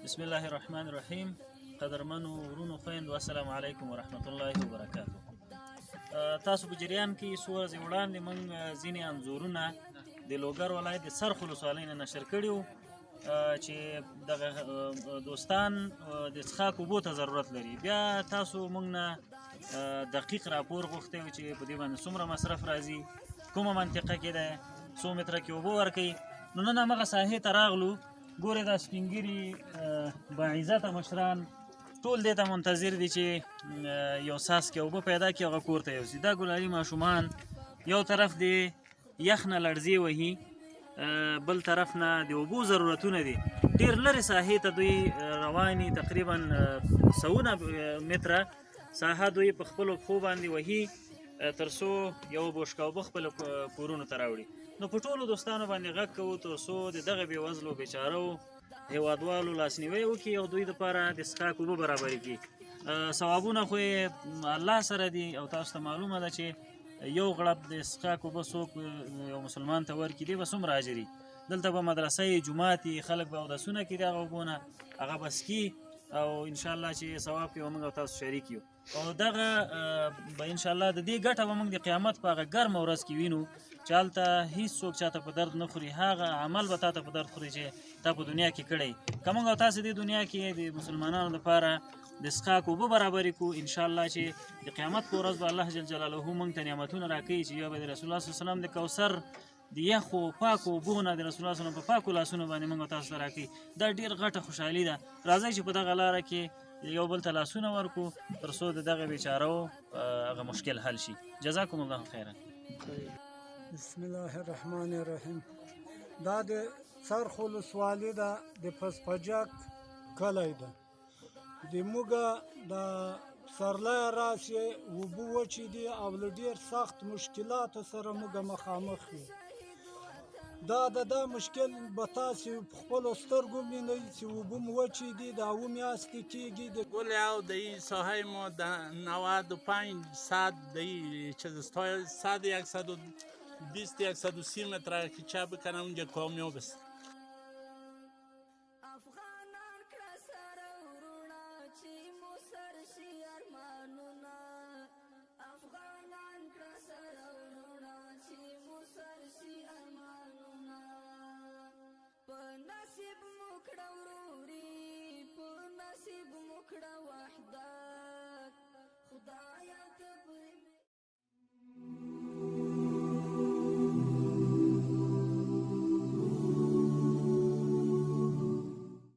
بسم الله الرحمن الرحیم. قدرمنو ورونو خویندو، السلام علیکم ورحمت الله وبرکاتو. تاسو په جریان کې څو ورځې وړاندې موږ ځینې انځورونه د لوګر ولایت د سرخ ولسوالۍ نه نشر کړي وو چې دغه دوستان د څښاک اوبو ته ضرورت لري. بیا تاسو موږ نه دقیق راپور غوښتی و چې په دې باندې څومره مصرف راځي، کومه منطقه کې ده، څو متره کې اوبه ورکوي. نو نن همغه ساحې ته راغلو. ګورې دا سپین ږیري باعزته مشران ټول دې ته منتظر دي چې یو څاڅکی اوبه پیدا کړي، هغه کور ته یوسي. دا ګلالي ماشومان یو طرف د یخ نه لړزې وهي، بل طرف نه د اوبو ضرورتونه دي. ډېر لرې ساحې ته دوی رواني، تقریبا سوونه متره ساحه دوی په خپلو پښو باندې وهي تر څو یو بوشکه اوبه خپلو کورونو ته راوړي. نو په ټولو دوستانو باندې غږ کوو تر څو د دغه بېوزلو بیچارو هېوادوالو لاسنیوی وکړي او دوی دپاره د څښاک اوبه برابرې کړي. ثوابونه خو یې الله سره دي او تاسو ته معلومه ده چې یو غړپ د څښاک اوبه څوک یو مسلمان ته ورکړي دی به څومره اجر وي. دلته به مدرسه یې، جومات یې، خلک به اودسونه کړي د هغه اوبو نه، هغه به څکي او انشاءالله چې ثواب کې به موږ او تاسو شریک یو. او دغه به انشاءالله د دې ګټه به موږ د قیامت په هغه ګرمه ورځ کې وینو چې هلته هېڅوک چاته په درد نه خوري. هغه عمل به تا ته په درد خوري چې تا په دنیا کې کړی. که موږ او تاسې دې دنیا کې د مسلمانانو لپاره د څښاک اوبه برابرې کړو، انشاءالله چې د قیامت په ورځ به الله جل جلاله موږ ته نعمتونه راکوي چې یو به د رسول الله صلی الله علیه وسلم د کوثر د یخو پاکو اوبو نه د رسول الله صلی الله علیه وسلم په پاکو لاسونو باندې موږ تاسو ته راکوي. دا ډېر غټه خوشحالي ده. راځئ چې په دغه لاره کې یو بل ته لاسونه ورکړو تر څو د دغه بیچارو هغه مشکل حل شي. جزاکم الله خیرا. بسم الله الرحمن الرحیم. دا د سرخ ولسوالۍ ده، د پسپجک کلی ده. د موږه د پسرلی راسې اوبه وچې دي او له ډېر سخت مشکلاتو سره موږ مخامخ یو. دا مشکل به تاسې په خپلو سترګو وینئ چې اوبه مو وچې دي، دا 7 میاشتې کېږي. گل او دی ساحه ما 95% دی چیز 120-130 متر که چه بکنه اونجا کامیاب است. نصیب مکړه وروري، په نصیب مکړه وحدت، خدای